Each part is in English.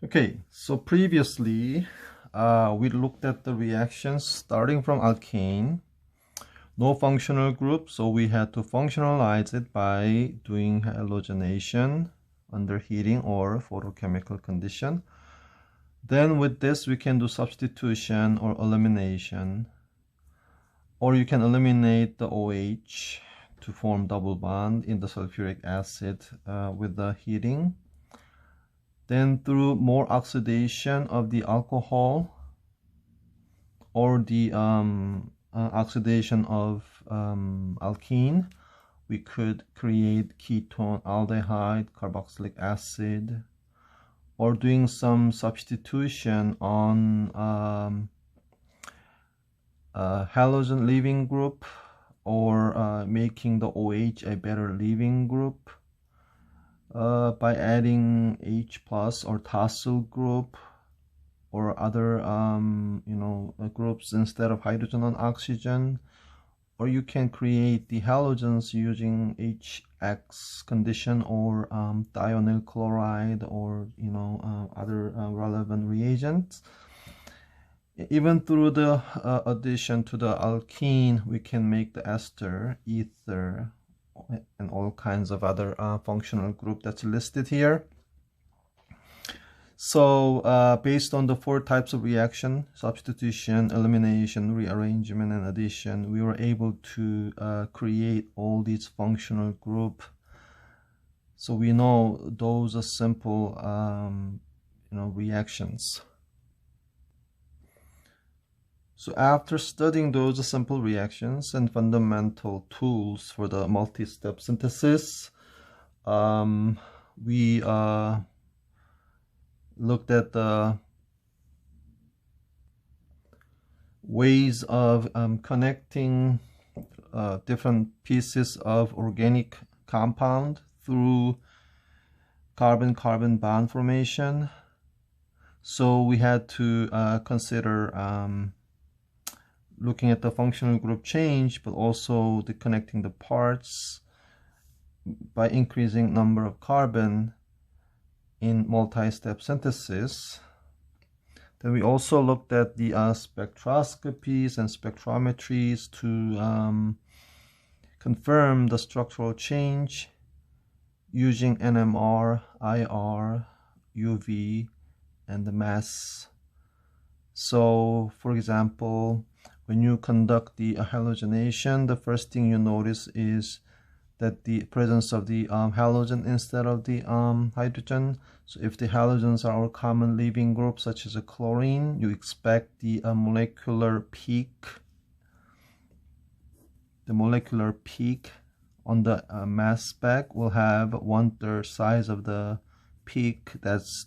Okay, so previously we looked at the reactions starting from alkane, no functional group, so we had to functionalize it by doing halogenation under heating or photochemical condition. Then with this we can do substitution or elimination, or you can eliminate the OH to form double bond in the sulfuric acid with the heating. Then through more oxidation of the alcohol or the oxidation of alkene, we could create ketone aldehyde, carboxylic acid, or doing some substitution on halogen leaving group, or making the OH a better leaving group by adding H plus or tosyl group or other groups instead of hydrogen and oxygen. Or you can create the halogens using HX condition or thionyl chloride or other relevant reagents. Even through the addition to the alkene, we can make the ester, ether, and all kinds of other functional group that's listed here. So based on the 4 types of reaction, substitution, elimination, rearrangement, and addition, we were able to create all these functional group. So we know those are simple reactions. So after studying those simple reactions and fundamental tools for the multi-step synthesis, we looked at the ways of connecting different pieces of organic compound through carbon-carbon bond formation. So we had to consider looking at the functional group change, but also the connecting the parts by increasing number of carbon in multi-step synthesis. Then we also looked at the spectroscopies and spectrometries to confirm the structural change using NMR, IR, UV, and the mass. So for example, when you conduct the halogenation, the first thing you notice is that the presence of the halogen instead of the hydrogen. So if the halogens are our common leaving group, such as a chlorine, you expect the molecular peak. The molecular peak on the mass spec will have 1/3 size of the peak. That's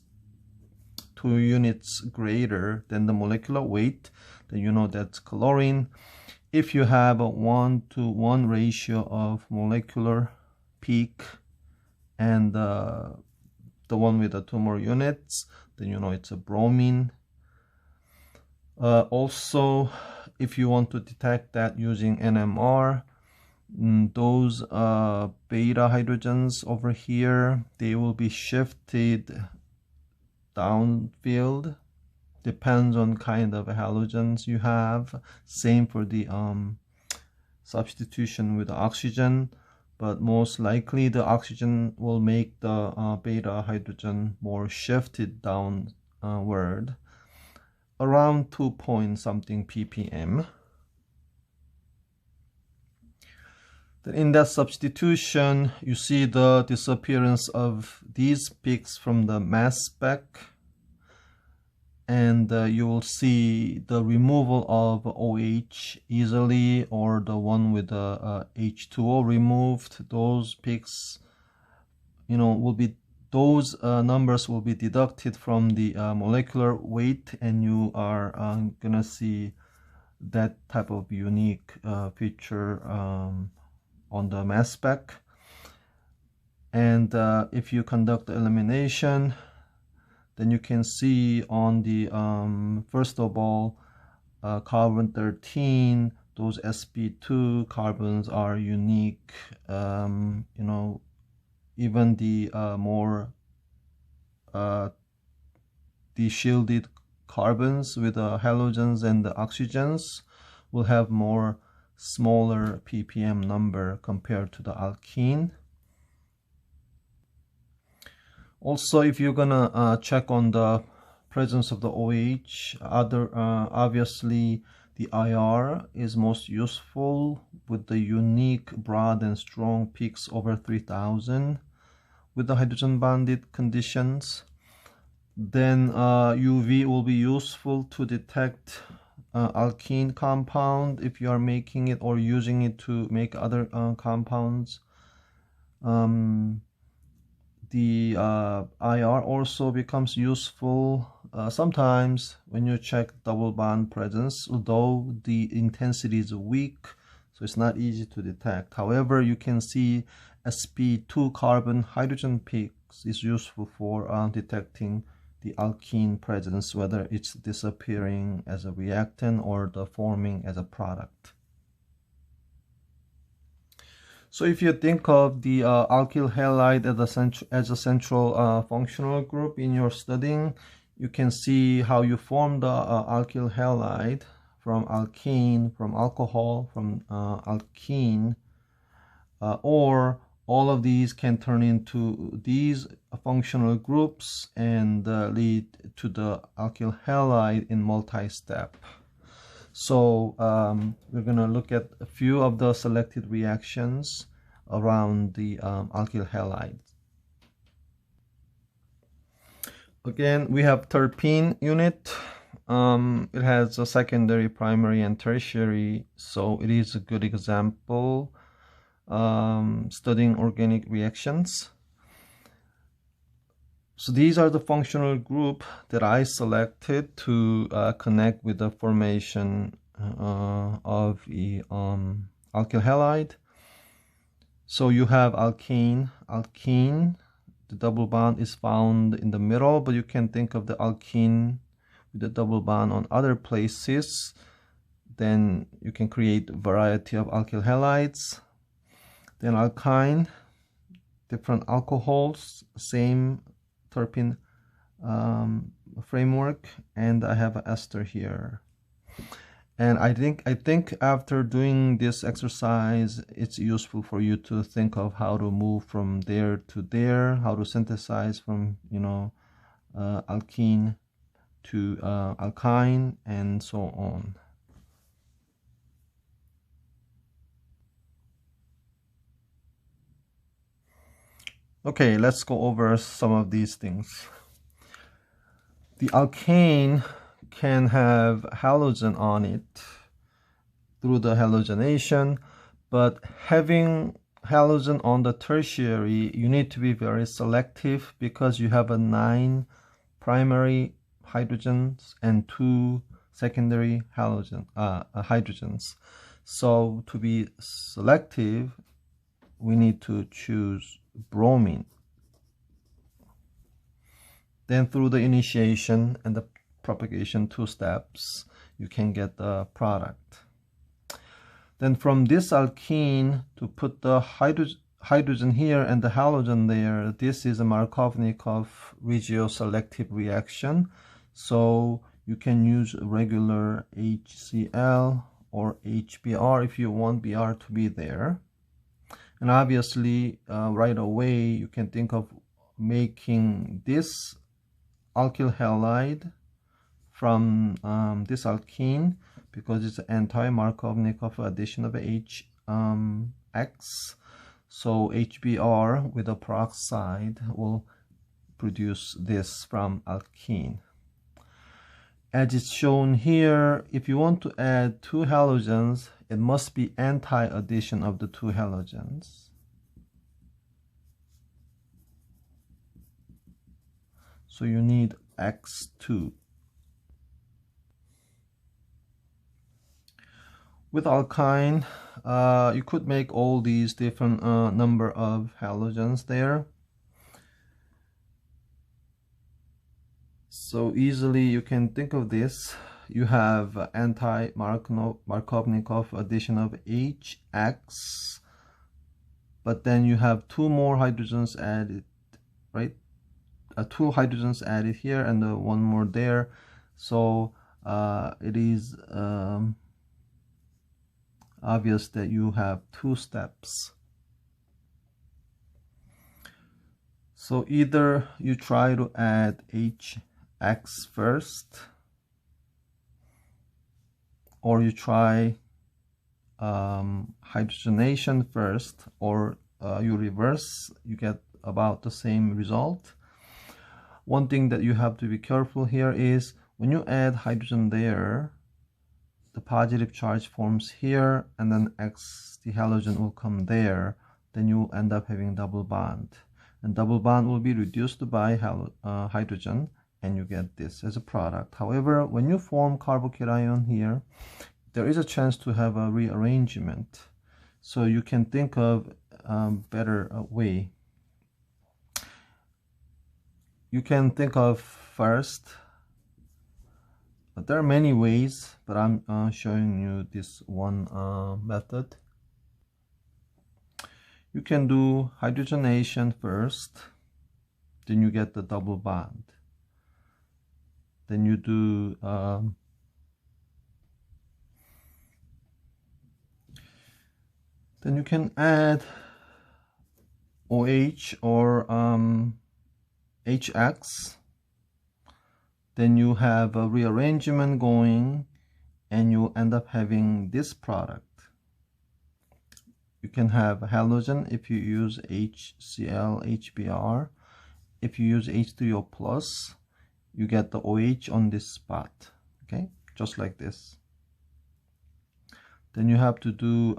2 units greater than the molecular weight. Then you know that's chlorine. If you have a 1:1 ratio of molecular peak and the one with the 2 more units, then you know it's a bromine. Also, if you want to detect that using NMR, those beta hydrogens over here, they will be shifted downfield. Depends on kind of halogens you have. Same for the substitution with the oxygen, but most likely the oxygen will make the beta hydrogen more shifted downward around 2 point something ppm. Then in that substitution, you see the disappearance of these peaks from the mass spec, and you will see the removal of OH easily, or the one with the H2O removed. Those peaks, will be, those numbers will be deducted from the molecular weight, and you are gonna see that type of unique feature on the mass spec. And if you conduct the elimination, then you can see on the first of all, carbon 13, those sp2 carbons are unique. Even the more the shielded carbons with the halogens and the oxygens will have more smaller ppm number compared to the alkene. Also, if you're gonna check on the presence of the OH, obviously the IR is most useful with the unique broad and strong peaks over 3000 with the hydrogen bonded conditions. Then UV will be useful to detect alkene compound if you are making it or using it to make other compounds. The IR also becomes useful sometimes when you check double bond presence, although the intensity is weak, so it's not easy to detect. However, you can see sp2 carbon hydrogen peaks is useful for detecting the alkene presence, whether it's disappearing as a reactant or the forming as a product. So if you think of the alkyl halide as a central functional group in your studying, you can see how you form the alkyl halide from alkane, from alcohol, from alkene, or all of these can turn into these functional groups and lead to the alkyl halide in multi-step. So we're going to look at a few of the selected reactions around the alkyl halide. Again, we have terpene unit. It has a secondary, primary, and tertiary, so it is a good example studying organic reactions. So these are the functional group that I selected to connect with the formation of the alkyl halide. So you have alkane. The double bond is found in the middle, but you can think of the alkene with the double bond on other places. Then you can create a variety of alkyl halides. Then alkyne, different alcohols, same terpene framework, and I have an ester here. And I think after doing this exercise, it's useful for you to think of how to move from there to there, how to synthesize from alkene to alkyne, and so on. Okay, let's go over some of these things. The alkane can have halogen on it through the halogenation, but having halogen on the tertiary, you need to be very selective because you have 9 primary hydrogens and 2 secondary hydrogens. So to be selective, we need to choose bromine. Then through the initiation and the propagation 2 steps, you can get the product. Then from this alkene to put the hydrogen here and the halogen there, this is a Markovnikov regioselective reaction. So you can use regular HCl or HBr if you want Br to be there. And obviously, right away, you can think of making this alkyl halide from this alkene because it's anti-Markovnikov addition of X. So HBr with a peroxide will produce this from alkene. As it's shown here, if you want to add 2 halogens, it must be anti-addition of the 2 halogens. So you need X2. With alkyne, you could make all these different number of halogens there. So easily you can think of this. You have anti-Markovnikov addition of HX, but then you have 2 more hydrogens added, right? two hydrogens added here and one more there, so it is obvious that you have two steps. So either you try to add HX first, or you try hydrogenation first, or you reverse, you get about the same result. One thing that you have to be careful here is when you add hydrogen there, the positive charge forms here, and then X, the halogen, will come there. Then you end up having double bond, and double bond will be reduced by hydrogen, and you get this as a product. However, when you form carbocation here, there is a chance to have a rearrangement, so you can think of better way. You can think of first, but there are many ways, but I'm showing you this one method. You can do hydrogenation first, then you get the double bond. Then you do then you can add OH or HX. Then you have a rearrangement going, and you end up having this product. You can have halogen if you use HCl, HBr. If you use H3O plus, you get the OH on this spot, okay, just like this. Then you have to do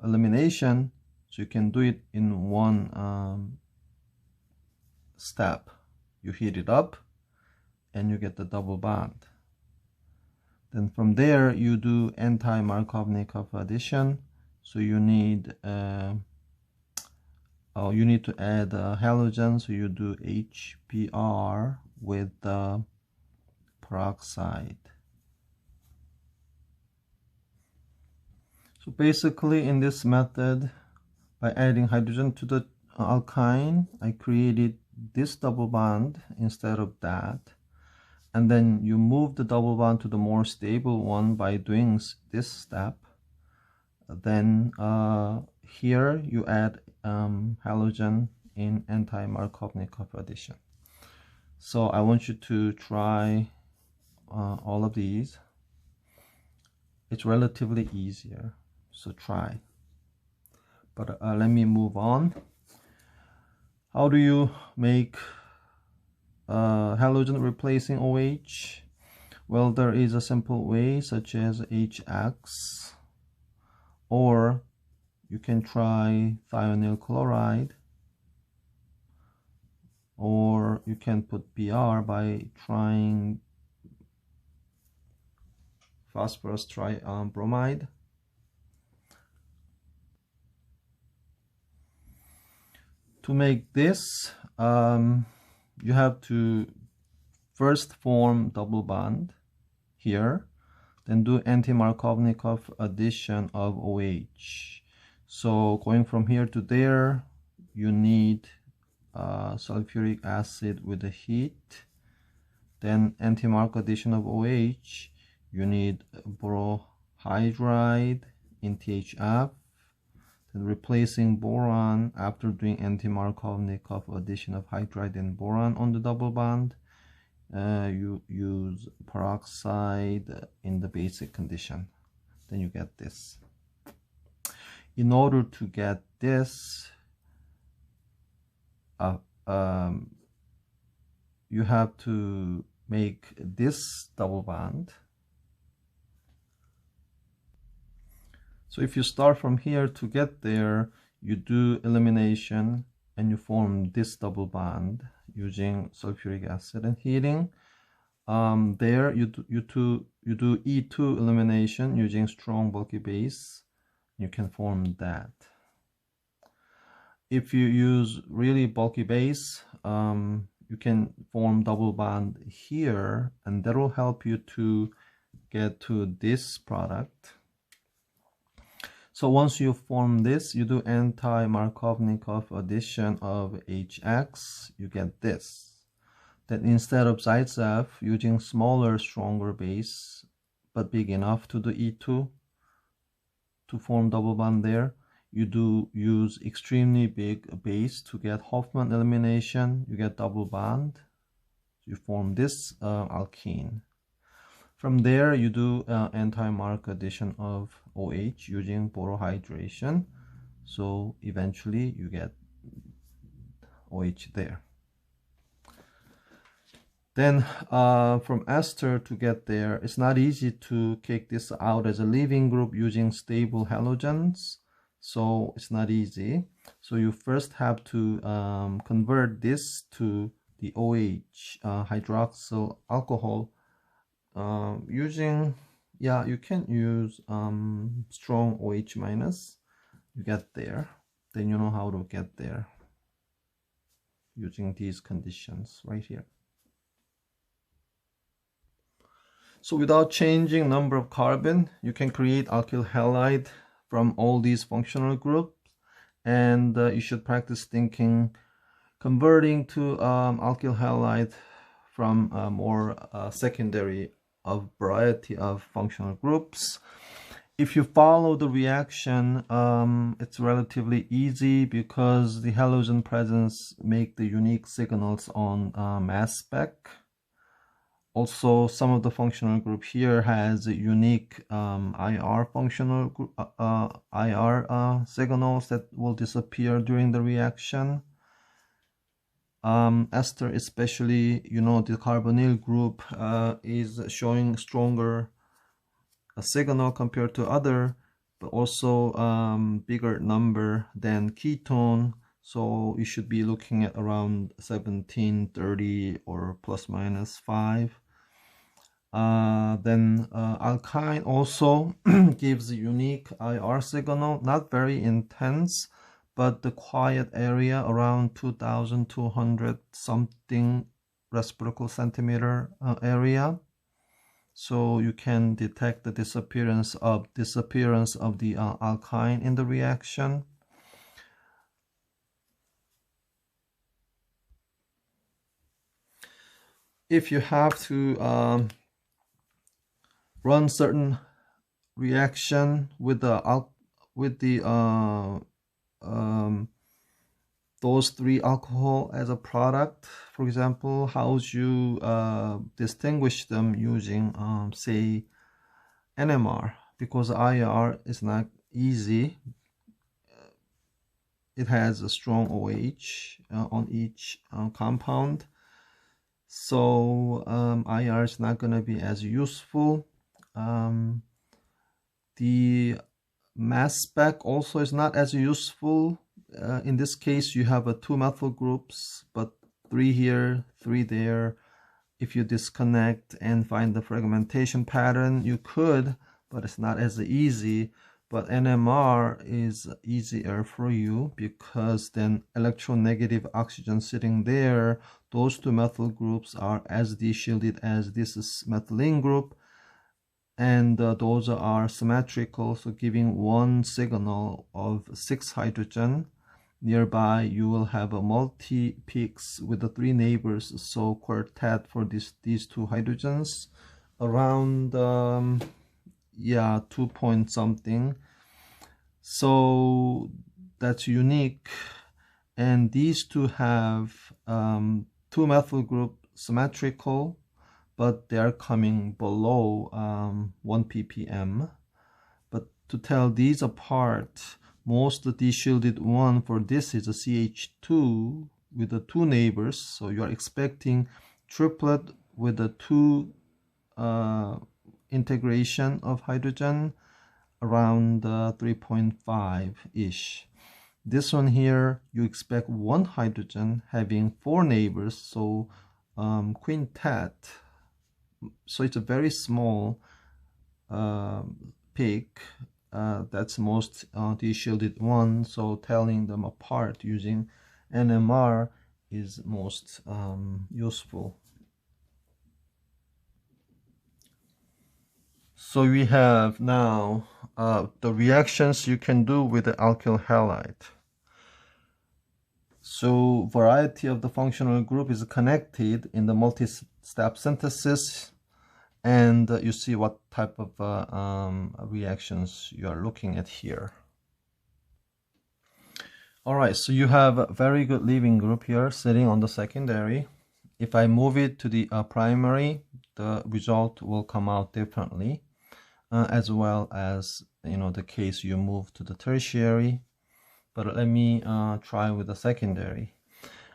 elimination, so you can do it in one step. You heat it up, and you get the double bond. Then from there you do anti-Markovnikov addition. So you need to add halogen. So you do HBr with the peroxide. So basically, in this method, by adding hydrogen to the alkyne, I created this double bond instead of that. And then you move the double bond to the more stable one by doing this step. Then here you add halogen in anti-Markovnikov addition. So I want you to try all of these. It's relatively easier, so try. But let me move on. How do you make halogen replacing OH? Well, there is a simple way, such as HX, or you can try thionyl chloride, or you can put Br by trying phosphorus tribromide. To make this, you have to first form double bond here, then do anti-Markovnikov addition of OH. So going from here to there, you need sulfuric acid with the heat, then anti-Mark addition of OH, you need borohydride in THF, then replacing boron after doing anti-Markovnikov addition of hydride and boron on the double bond. You use peroxide in the basic condition, then you get this. In order to get this, you have to make this double bond. So if you start from here to get there, you do elimination and you form this double bond using sulfuric acid and heating. There you do E2 elimination using strong bulky base. You can form that. If you use really bulky base, you can form double bond here, and that will help you to get to this product. So once you form this, you do anti-Markovnikov addition of HX, you get this. that instead of sites F using smaller, stronger base, but big enough to do E2 to form double bond there, you do use extremely big base to get Hofmann elimination. You get double bond. You form this alkene. From there, you do anti-mark addition of OH using borohydration. So eventually, you get OH there. Then from ester to get there, it's not easy to kick this out as a leaving group using stable halogens. So it's not easy. So you first have to convert this to the OH hydroxyl alcohol using, you can use strong OH minus. You get there. Then you know how to get there using these conditions right here. So without changing number of carbon, you can create alkyl halide from all these functional groups, and you should practice thinking converting to alkyl halide from more secondary of variety of functional groups. If you follow the reaction, it's relatively easy because the halogen presence make the unique signals on mass spec. Also, some of the functional group here has a unique IR functional group, IR signals that will disappear during the reaction. Ester especially, you know, the carbonyl group is showing stronger signal compared to other, but also bigger number than ketone. So you should be looking at around 1730 or plus minus 5. Then alkyne also gives a unique IR signal, not very intense, but the quiet area around 2200 something reciprocal centimeter area. So you can detect the disappearance of the alkyne in the reaction. If you have to run certain reaction with those three alcohol as a product, for example, how you distinguish them using say NMR, because IR is not easy. It has a strong OH on each compound, so IR is not going to be as useful. The mass spec also is not as useful. In this case, you have 2 methyl groups, but 3 here, 3 there. If you disconnect and find the fragmentation pattern, you could, but it's not as easy. But NMR is easier for you because then electronegative oxygen sitting there, those 2 methyl groups are as de-shielded as this methylene group, and those are symmetrical, so giving one signal of 6 hydrogen. Nearby you will have a multi-peaks with the 3 neighbors, so quartet for these 2 hydrogens around 2 point something. So that's unique, and these two have 2 methyl group symmetrical, but they are coming below 1 ppm. But to tell these apart, most de-shielded one for this is a CH2 with the 2 neighbors, so you are expecting triplet with the 2 integration of hydrogen around 3.5 ish. This one here, you expect 1 hydrogen having 4 neighbors, so quintet. So it's a very small peak. That's most de-shielded one, so telling them apart using NMR is most useful. So we have now the reactions you can do with the alkyl halide. So variety of the functional group is connected in the multi-step synthesis, and you see what type of reactions you are looking at here. All right, so you have a very good leaving group here sitting on the secondary. If I move it to the primary, the result will come out differently, as well as, you know, the case you move to the tertiary. But let me try with the secondary.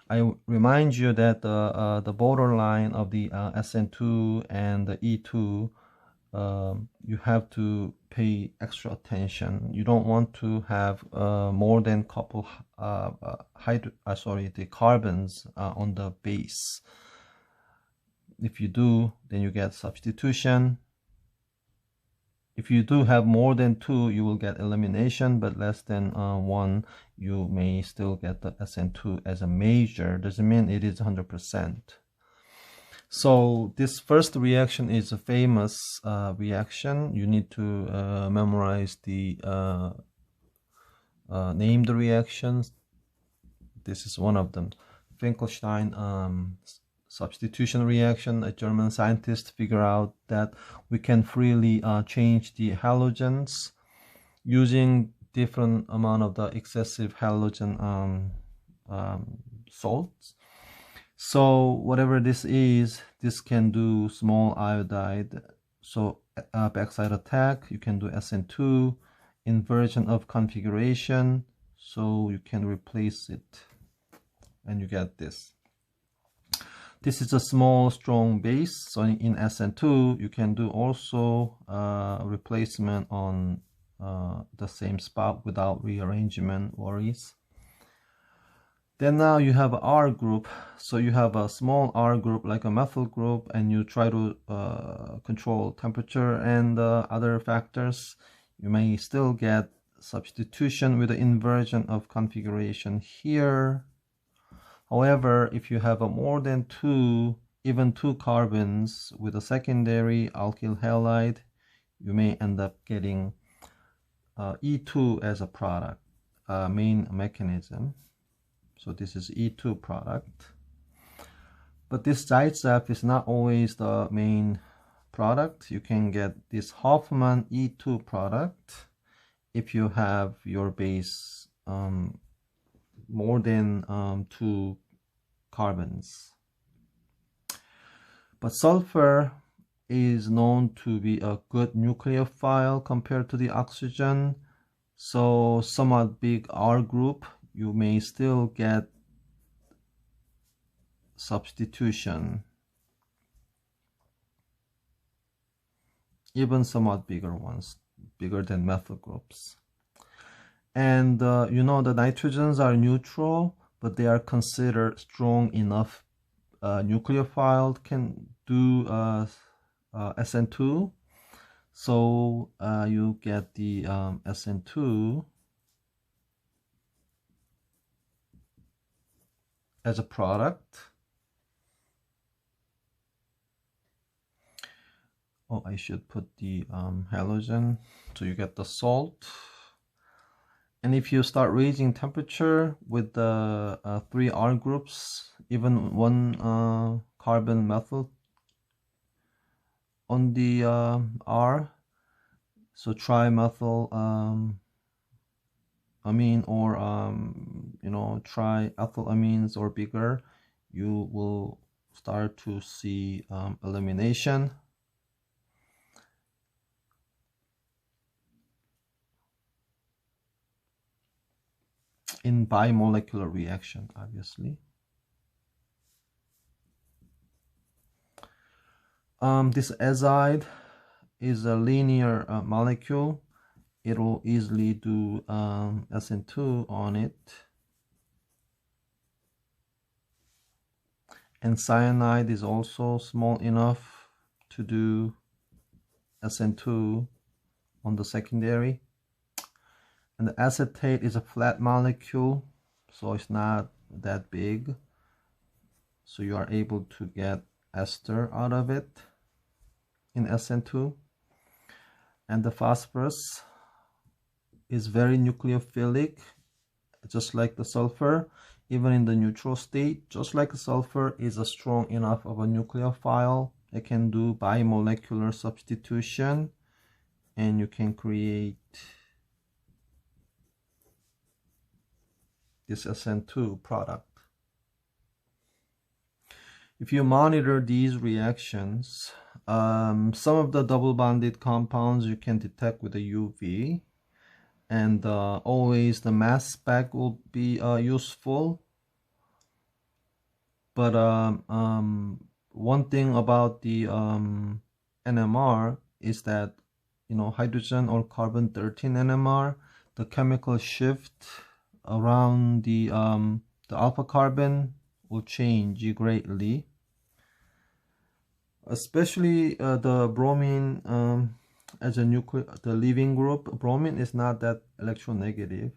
I remind you that the borderline of the SN2 and the E2, you have to pay extra attention. You don't want to have more than couple the carbons on the base. If you do, then you get substitution. If you do have more than 2, you will get elimination, but less than 1, you may still get the SN2 as a major. Doesn't mean it is 100%. So this first reaction is a famous reaction. You need to memorize the name the reactions. This is one of them. Finkelstein substitution reaction. A German scientist figured out that we can freely change the halogens using different amount of the excessive halogen salts. So whatever this is, this can do small iodide. So backside attack, you can do SN2, inversion of configuration, so you can replace it and you get this. This is a small strong base, so in SN2 you can do also replacement on the same spot without rearrangement worries. Then now you have R group, so you have a small R group like a methyl group, and you try to control temperature and other factors. You may still get substitution with the inversion of configuration here. However, if you have a more than 2, even 2 carbons with a secondary alkyl halide, you may end up getting E2 as a product, main mechanism. So this is E2 product. But this Zaitsev is not always the main product. You can get this Hoffman E2 product if you have your base more than 2 carbons. But sulfur is known to be a good nucleophile compared to the oxygen. So somewhat big R group, you may still get substitution, even somewhat bigger ones, bigger than methyl groups. And you know, the nitrogens are neutral, but they are considered strong enough nucleophile can do SN2. So you get the SN2 as a product. Oh, I should put the halogen, so you get the salt. And if you start raising temperature with the 3 R groups, even 1 carbon methyl on the R, so trimethyl amine or you know, triethylamines or bigger, you will start to see elimination. In bimolecular reaction, obviously. This azide is a linear molecule. It will easily do SN2 on it. And cyanide is also small enough to do SN2 on the secondary. And the acetate is a flat molecule, so it's not that big. So you are able to get ester out of it in SN2. And the phosphorus is very nucleophilic, just like the sulfur. even in the neutral state, just like sulfur is a strong enough of a nucleophile. It can do bimolecular substitution, and you can create this SN2 product. If you monitor these reactions, some of the double bonded compounds you can detect with the UV, and always the mass spec will be useful. But one thing about the NMR is that, you know, hydrogen or carbon 13 NMR, the chemical shift around the alpha carbon will change greatly. Especially the bromine as a the leaving group. Bromine is not that electronegative.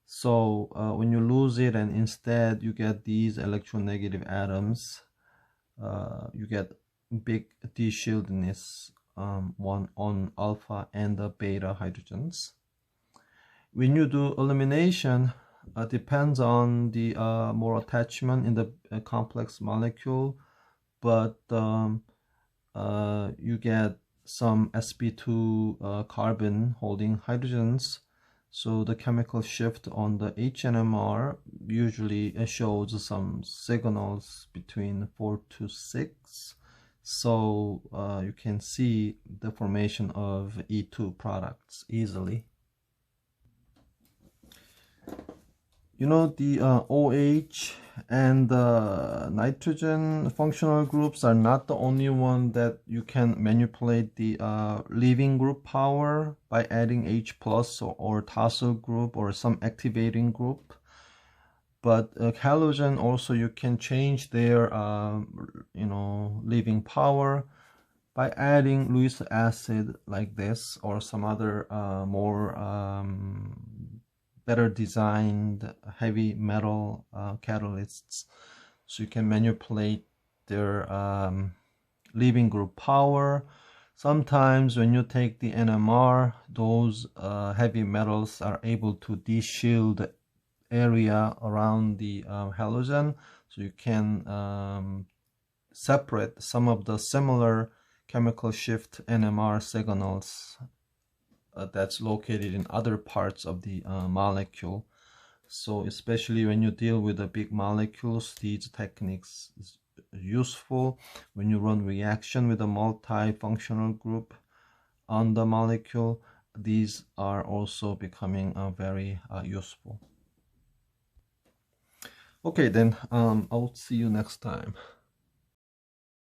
So when you lose it and instead you get these electronegative atoms, you get big de-shieldedness on alpha and the beta hydrogens. When you do elimination, depends on the more attachment in the complex molecule, but you get some sp2 carbon holding hydrogens. So the chemical shift on the HNMR usually shows some signals between 4 to 6. So you can see the formation of E2 products easily. You know, the OH and the nitrogen functional groups are not the only one that you can manipulate the leaving group power by adding H plus or tosyl group or some activating group. But halogen also, you can change their you know, leaving power by adding Lewis acid like this or some other more better designed heavy metal catalysts. So you can manipulate their leaving group power. Sometimes when you take the NMR, those heavy metals are able to de-shield area around the halogen, so you can separate some of the similar chemical shift NMR signals that's located in other parts of the molecule. So especially when you deal with the big molecules, these techniques is useful. When you run reaction with a multifunctional group on the molecule, these are also becoming very useful. Okay, then I'll see you next time.